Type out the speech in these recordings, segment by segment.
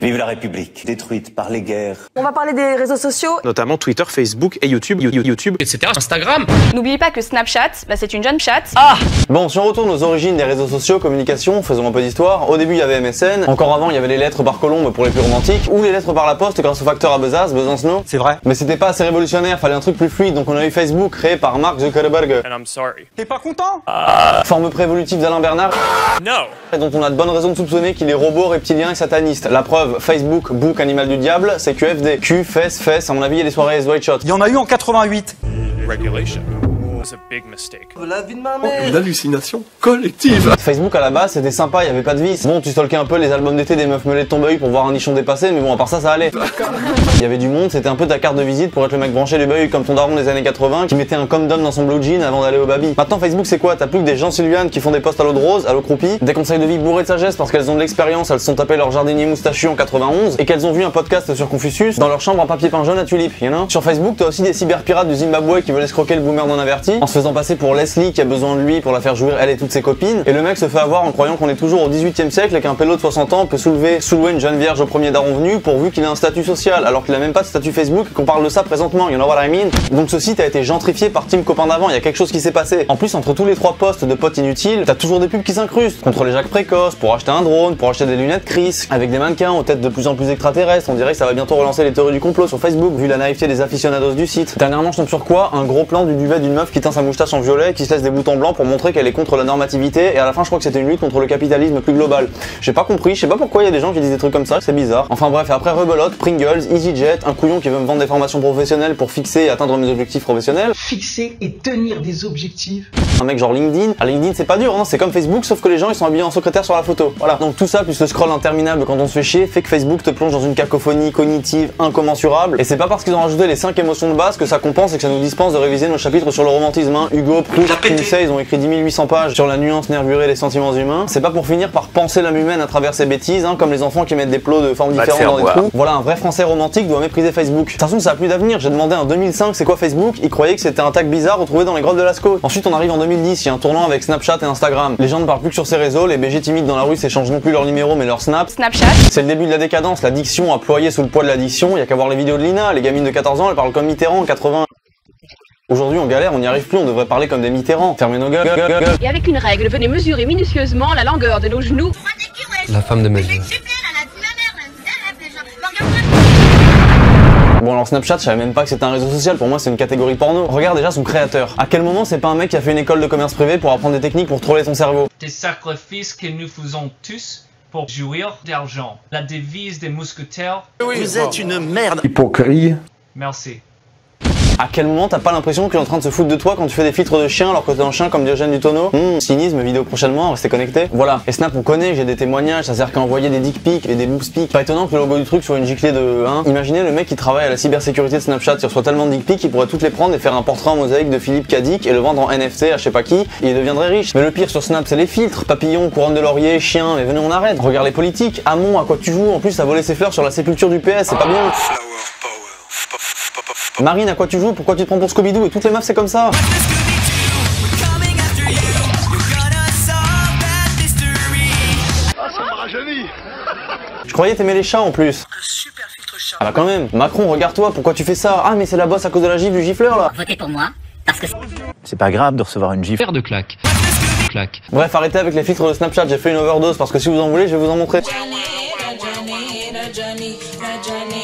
Vive la République, détruite par les guerres. On va parler des réseaux sociaux. Notamment Twitter, Facebook et YouTube, etc. Instagram. N'oubliez pas que Snapchat, c'est une jeune chatte. Bon, si on retourne aux origines des réseaux sociaux, communication, faisons un peu d'histoire. Au début, il y avait MSN. Encore avant, il y avait les lettres par colombe pour les plus romantiques. Ou les lettres par la poste grâce au facteur à Besancenot. C'est vrai. Mais c'était pas assez révolutionnaire, fallait un truc plus fluide. Donc on a eu Facebook, créé par Mark Zuckerberg. And I'm sorry. T'es pas content? Forme préévolutive d'Alain Bernard. No. Et dont on a de bonnes raisons de soupçonner qu'il est robot, reptilien et sataniste. La preuve, Facebook, bouc, animal du diable, c'est QFD. Q, fesses, à mon avis, il y a des soirées White Shot. Il y en a eu en 88. Regulation was a big mistake. La vie de ma mère. Une hallucination collective. Facebook à la base c'était sympa, il y avait pas de vis. Bon, tu stalkais un peu les albums d'été des meufs meulées de ton œil pour voir un nichon dépassé, mais bon, à part ça, ça allait. Il y avait du monde, c'était un peu ta carte de visite pour être le mec branché du beuil comme ton daron des années 80 qui mettait un condom dans son blue jean avant d'aller au baby. Maintenant, Facebook c'est quoi? T'as plus que des gens Sylviane qui font des posts à l'eau de rose, à l'eau croupie, des conseils de vie bourrés de sagesse parce qu'elles ont de l'expérience, elles se sont tapées leur jardinier moustachu en 91 et qu'elles ont vu un podcast sur Confucius dans leur chambre en papier peint jaune à tulipe, you know? Sur Facebook, t'as aussi des cyberpirates du Zimbabwe qui veulent escroquer le boomer non averti en se faisant passer pour Leslie qui a besoin de lui pour la faire jouir elle et toutes ses copines, et le mec se fait avoir en croyant qu'on est toujours au 18e siècle et qu'un pélo de 60 ans peut soulever une jeune vierge au premier daron venu pourvu qu'il ait un statut social alors qu'il a même pas de statut Facebook et qu'on parle de ça présentement, you know what I mean? Donc ce site a été gentrifié par Team Copain d'avant, il y a quelque chose qui s'est passé. En plus, entre tous les trois posts de potes inutiles, t'as toujours des pubs qui s'incrustent contre les Jacques précoces, pour acheter un drone, pour acheter des lunettes Chris, avec des mannequins aux têtes de plus en plus extraterrestres. On dirait que ça va bientôt relancer les théories du complot sur Facebook vu la naïveté des aficionados du site. Dernièrement, je tombe sur quoi? Un gros plan du duvet d'une meuf qui teint sa moustache en violet, qui se laisse des boutons blancs pour montrer qu'elle est contre la normativité, et à la fin je crois que c'était une lutte contre le capitalisme plus global. J'ai pas compris, je sais pas pourquoi il y a des gens qui disent des trucs comme ça, c'est bizarre. Enfin bref, et après rebelote, Pringles, EasyJet, un couillon qui veut me vendre des formations professionnelles pour fixer et atteindre mes objectifs professionnels. Fixer et tenir des objectifs. Un mec genre LinkedIn. Ah, LinkedIn c'est pas dur, hein, c'est comme Facebook sauf que les gens ils sont habillés en secrétaire sur la photo. Voilà. Donc tout ça plus le scroll interminable quand on se fait chier fait que Facebook te plonge dans une cacophonie cognitive incommensurable. Et c'est pas parce qu'ils ont rajouté les 5 émotions de base que ça compense et que ça nous dispense de réviser nos chapitres sur le romantisme. Hein. Hugo, Proust, Kinsey, ils ont écrit 10 800 pages sur la nuance nervurée des sentiments humains. C'est pas pour finir par penser l'âme humaine à travers ses bêtises, hein, comme les enfants qui mettent des plots de formes différentes dans des trous. Voilà, un vrai français romantique doit mépriser Facebook. De toute façon ça a plus d'avenir. J'ai demandé en 2005 c'est quoi Facebook, ils croyaient que c'était un tag bizarre retrouvé dans les grottes de Lascaux. Ensuite on arrive en 2010, il y a un tournant avec Snapchat et Instagram. Les gens ne parlent plus que sur ces réseaux, les BG timides dans la rue s'échangent non plus leur numéro mais leur snap. Snapchat. C'est le début de la décadence, l'addiction a ployé sous le poids de l'addiction, il y a qu'à voir les vidéos de Lina, les gamines de 14 ans elles parlent comme Mitterrand en 80. Aujourd'hui on galère, on n'y arrive plus, on devrait parler comme des Mitterrand. Fermez nos gueules. Et avec une règle, venez mesurer minutieusement la longueur de nos genoux. La femme de ma vie. Bon alors Snapchat, je savais même pas que c'était un réseau social, pour moi c'est une catégorie porno. Regarde déjà son créateur. À quel moment c'est pas un mec qui a fait une école de commerce privé pour apprendre des techniques pour troller ton cerveau? Des sacrifices que nous faisons tous pour jouir d'argent. La devise des mousquetaires. Vous êtes une merde. Hypocrite. Merci. À quel moment t'as pas l'impression qu'il est en train de se foutre de toi quand tu fais des filtres de chien alors que t'es un chien comme Diogène du Tonneau? Cynisme, vidéo prochainement, restez connectés. Voilà. Et Snap on connaît, j'ai des témoignages, ça sert qu'à envoyer des dick pics et des boobs pics. Pas étonnant que le logo du truc soit une giclée de 1. Imaginez le mec qui travaille à la cybersécurité de Snapchat, il reçoit tellement de dick pics qu'il pourrait toutes les prendre et faire un portrait en mosaïque de Philippe Cadic et le vendre en NFT à je sais pas qui, et il deviendrait riche. Mais le pire sur Snap c'est les filtres, papillon, couronne de laurier, chien, mais venez on arrête. Regarde les politiques, Hamon, à quoi tu joues? En plus ça volé ses fleurs sur la sépulture du PS, c'est pas bien. Marine, à quoi tu joues? Pourquoi tu te prends pour Scooby-Doo? Et toutes les meufs c'est comme ça. Je croyais t'aimais les chats en plus. Un super filtre chat. Ah bah quand même. Macron, regarde-toi, pourquoi tu fais ça? Ah mais c'est la bosse à cause de la gifle du gifleur là. Votez pour moi, parce que C'est pas grave de recevoir une gifle. Faire de claques. Claque. Bref, arrêtez avec les filtres de Snapchat, j'ai fait une overdose parce que si vous en voulez, je vais vous en montrer.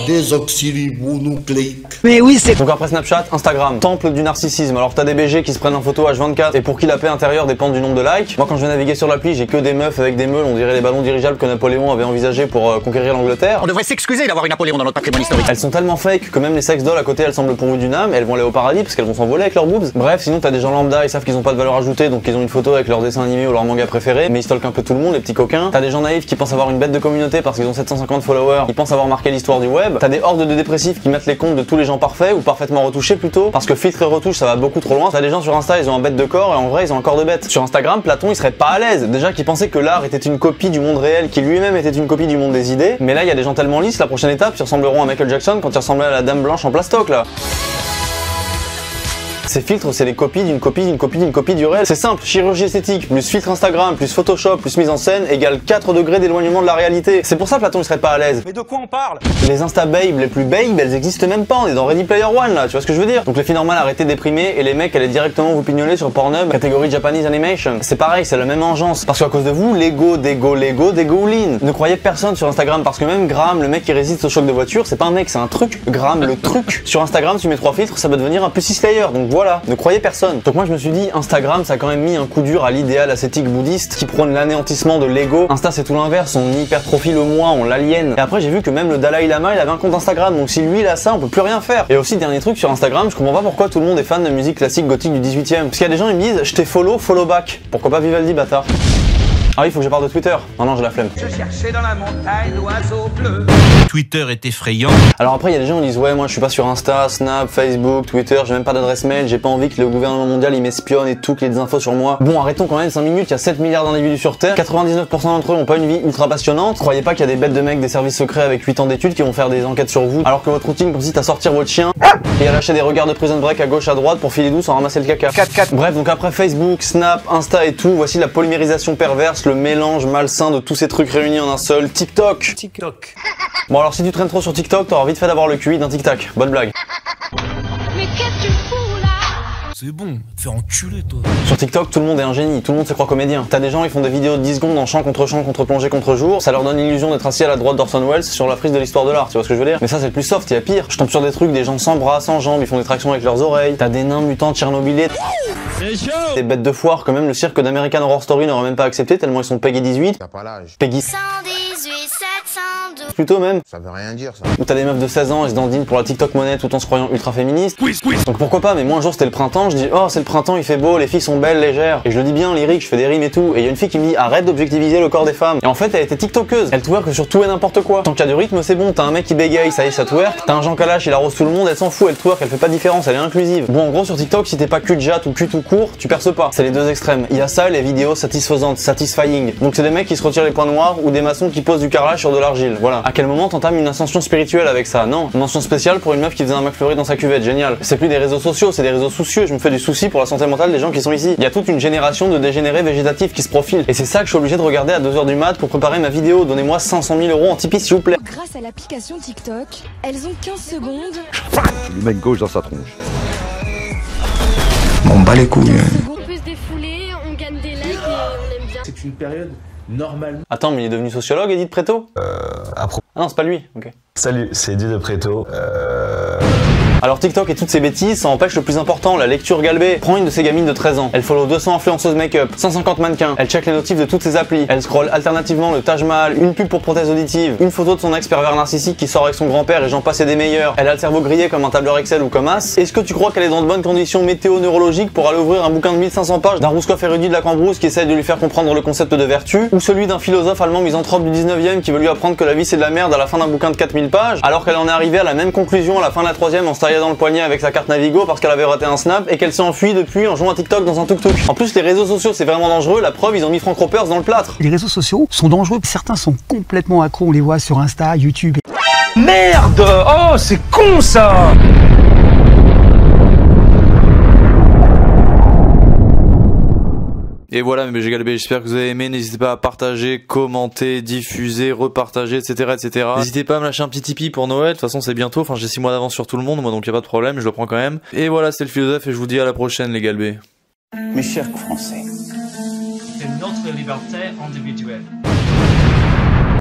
Désoxyribonucléique. Mais oui, c'est... Donc après Snapchat, Instagram, temple du narcissisme. Alors t'as des BG qui se prennent en photo H24 et pour qui la paix intérieure dépend du nombre de likes. Moi quand je vais naviguer sur l'appli, j'ai que des meufs avec des meules, on dirait les ballons dirigeables que Napoléon avait envisagé pour conquérir l'Angleterre. On devrait s'excuser d'avoir une Napoléon dans notre patrimoine historique. Elles sont tellement fake que même les sex dolls à côté elles semblent pourvues d'une âme, elles vont aller au paradis parce qu'elles vont s'envoler avec leurs boobs. Bref, sinon t'as des gens lambda, ils savent qu'ils ont pas de valeur ajoutée donc ils ont une photo avec leur dessin animé ou leur manga préféré, mais ils stalkent un peu tout le monde, les petits coquins. T'as des gens naïfs qui pensent avoir une bête de communauté parce qu'ils ont 750 followers, ils pensent avoir marqué l'histoire du web. T'as des hordes de dépressifs qui mettent les comptes de tous les gens parfaits ou parfaitement retouchés plutôt, parce que filtre et retouche ça va beaucoup trop loin. T'as des gens sur Insta, ils ont un bête de corps et en vrai ils ont un corps de bête. Sur Instagram, Platon il serait pas à l'aise. Déjà qu'il pensait que l'art était une copie du monde réel, qui lui-même était une copie du monde des idées. Mais là il y a des gens tellement lisses, la prochaine étape ils ressembleront à Michael Jackson quand il ressemblait à la dame blanche en plastoc là. Ces filtres, c'est les copies d'une copie d'une copie d'une copie du réel. C'est simple, chirurgie esthétique, plus filtre Instagram, plus Photoshop, plus mise en scène, égale 4 degrés d'éloignement de la réalité. C'est pour ça Platon il serait pas à l'aise. Mais de quoi on parle? Les Insta babes les plus babes, elles existent même pas, on est dans Ready Player One là, tu vois ce que je veux dire? Donc les filles normales arrêtez de déprimer et les mecs allez directement vous pignoler sur Pornhub, catégorie Japanese Animation. C'est pareil, c'est la même engeance. Parce qu'à cause de vous, Lego, Dego, Lean. Ne croyez personne sur Instagram parce que même Graham, le mec qui résiste au choc de voiture, c'est pas un mec, c'est un truc. Graham, le truc. Sur Instagram, tu mets 3 filtres, ça va devenir un pussy slayer. Donc voilà, ne croyez personne. Donc moi je me suis dit, Instagram, ça a quand même mis un coup dur à l'idéal ascétique bouddhiste qui prône l'anéantissement de l'ego. Insta c'est tout l'inverse, on hypertrophie le moi, on l'aliène. Et après j'ai vu que même le Dalai Lama il avait un compte Instagram, donc si lui il a ça, on peut plus rien faire. Et aussi dernier truc sur Instagram, je comprends pas pourquoi tout le monde est fan de musique classique gothique du 18e. Parce qu'il y a des gens ils me disent, je t'ai follow back. Pourquoi pas Vivaldi bâtard? Ah oui, il faut que je parle de Twitter. Non, j'ai la flemme. Je cherchais dans la montagne l'oiseau bleu. Twitter est effrayant. Alors après, il y a des gens qui disent ouais, moi je suis pas sur Insta, Snap, Facebook, Twitter, j'ai même pas d'adresse mail, j'ai pas envie que le gouvernement mondial il m'espionne et tout, qu'il y ait des infos sur moi. Bon, arrêtons quand même 5 minutes, il y a 7 milliards d'individus sur Terre, 99% d'entre eux ont pas une vie ultra passionnante. Croyez pas qu'il y a des bêtes de mecs des services secrets avec 8 ans d'études qui vont faire des enquêtes sur vous, alors que votre routine consiste à sortir votre chien et à lâcher des regards de prison break à gauche à droite pour filer doux sans ramasser le caca. 4-4. Bref, donc après Facebook, Snap, Insta et tout, voici la polymérisation perverse, le mélange malsain de tous ces trucs réunis en un seul, TikTok. Bon alors si tu traînes trop sur TikTok, t'auras vite fait d'avoir le QI d'un tic-tac. Bonne blague. Mais qu'est-ce que tu fous là? C'est bon, fais enculer toi. Sur TikTok, tout le monde est un génie, tout le monde se croit comédien. T'as des gens, ils font des vidéos de 10 secondes en chant, contre-plongée, contre-jour. Ça leur donne l'illusion d'être assis à la droite d'Orson Welles sur la frise de l'histoire de l'art, tu vois ce que je veux dire? Mais ça, c'est le plus soft, il y a pire. Je tombe sur des trucs, des gens sans bras, sans jambes, ils font des tractions avec leurs oreilles. T'as des nains mutants tchernobylés. Des bêtes de foire que même le cirque d'American Horror Story n'aurait même pas accepté tellement ils sont Peggy 18. T'as pas l'âge. Peggy 118, 712. plutôt même. Ça veut rien dire ça. Où t'as des meufs de 16 ans, elles se dandinent pour la TikTok monnaie tout en se croyant ultra féministes. Donc pourquoi pas, mais moi un jour c'était le printemps, je dis oh c'est le printemps, il fait beau, les filles sont belles, légères. Et je le dis bien lyrique, je fais des rimes et tout. Et il y a une fille qui me dit arrête d'objectiviser le corps des femmes. Et en fait elle était tiktokeuse, elle twerk sur tout et n'importe quoi. Tant qu'il y a du rythme c'est bon, t'as un mec qui bégaye, ça y est ça twerk. T'as un Jean Kalash, il arrose tout le monde, elle s'en fout, elle twerk, elle fait pas de différence, elle est inclusive. Bon en gros sur TikTok si t'es pas cul de jatte ou cul tout court, tu perces pas. C'est les deux extrêmes. Il y a ça et les vidéos satisfaisantes, satisfying. Donc c'est des mecs qui se retirent les points noirs ou des maçons qui posent du carrelage sur de l'argile. Voilà. À quel moment t'entames une ascension spirituelle avec ça? Non. Une mention spéciale pour une meuf qui faisait un McFlurry dans sa cuvette, génial. C'est plus des réseaux sociaux, c'est des réseaux soucieux. Je me fais du souci pour la santé mentale des gens qui sont ici. Il y a toute une génération de dégénérés végétatifs qui se profilent. Et c'est ça que je suis obligé de regarder à 2h du mat pour préparer ma vidéo. Donnez-moi 500 000 € en Tipeee s'il vous plaît. Grâce à l'application TikTok, elles ont 15 secondes. Je lui mets une gauche dans sa tronche. Bon bah les couilles. On peut se défouler, on gagne des likes et on aime bien. C'est une période normale. Attends, mais il est devenu sociologue, Edith Préto? Ah non, c'est pas lui. Ok. Salut, c'est Edith de Préto. Alors TikTok et toutes ces bêtises, ça empêche le plus important, la lecture galbée. Prends une de ces gamines de 13 ans. Elle follow 200 influenceuses make-up, 150 mannequins. Elle check les notifs de toutes ses applis. Elle scrolle alternativement le Taj Mahal, une pub pour prothèse auditive, une photo de son ex pervers narcissique qui sort avec son grand-père et j'en passe et des meilleurs. Elle a le cerveau grillé comme un tableur Excel ou comme As. Est-ce que tu crois qu'elle est dans de bonnes conditions météo-neurologiques pour aller ouvrir un bouquin de 1500 pages d'un Rouskopf érudit de la Cambrousse qui essaye de lui faire comprendre le concept de vertu, ou celui d'un philosophe allemand misanthrope du 19e qui veut lui apprendre que la vie c'est de la merde à la fin d'un bouquin de 4000 pages, alors qu'elle en est arrivée à la même conclusion à la fin de la 3e en se taillant dans le poignet avec sa carte Navigo parce qu'elle avait raté un snap et qu'elle s'est enfuie depuis en jouant à TikTok dans un tuk-tuk. En plus les réseaux sociaux c'est vraiment dangereux, la preuve ils ont mis Frank Ropers dans le plâtre. Les réseaux sociaux sont dangereux, certains sont complètement accros, on les voit sur Insta, YouTube. Merde! Oh c'est con ça! Et voilà mes BG Galbé, j'espère que vous avez aimé, n'hésitez pas à partager, commenter, diffuser, repartager, etc. etc. N'hésitez pas à me lâcher un petit Tipeee pour Noël, de toute façon c'est bientôt, enfin j'ai 6 mois d'avance sur tout le monde, moi donc y a pas de problème, je le prends quand même. Et voilà, c'est le philosophe et je vous dis à la prochaine les Galbés. Mes chers Français, C'est notre liberté individuelle.